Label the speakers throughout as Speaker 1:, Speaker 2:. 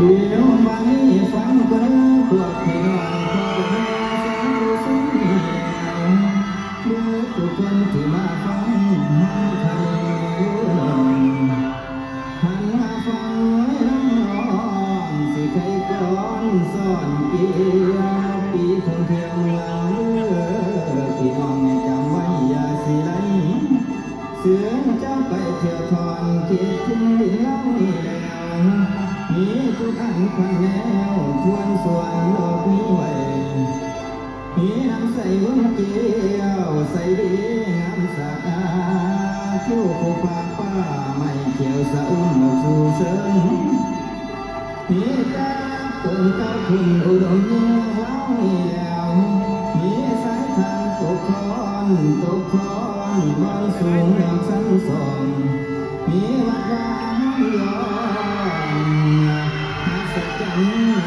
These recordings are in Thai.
Speaker 1: เดี๋ยวมานี้ฟังกันพวกพี่น้องพ่อแม่สาธุสมเดียวเมื่อทุกคนที่มาฟังหันไทยหันมาฟังน้องสิใครก่อนสอนเกี่ยวปีท่องเที่ยวเมืองพี่น้องให้จำไว้อย่าสิไหลเสือเจ้าไปเที่ยวทอนคิดถึงดินเล่านี่แล้วมีทุกอันควันแล้วทวนส่วนโลกนี้ไว้มีน้ำใสวุ่นเกี่ยวใสดีงามสะอาดทิวผู้ป่าป้าไม่เขียวสะอุ้มออกสู่เสริญมีตาต้นตาคุณอุดมยิ่งเล่านี่แล้วมีสายทานตกคอนตกคอนบนสูงอย่างสันสองมีวัดวาห้องย้อนหัศจรรย์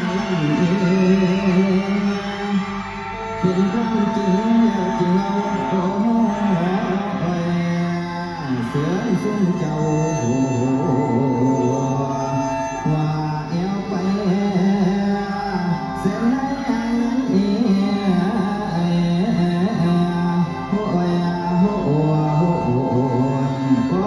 Speaker 1: เห็นความจริงแล้วจริงเอาโอ้เสือซุ่มเจ้าว่าเอวไปเส้นไหนอย่างนั้นเองโอ้ยโอ้โอ้โอ้โอ้โอ้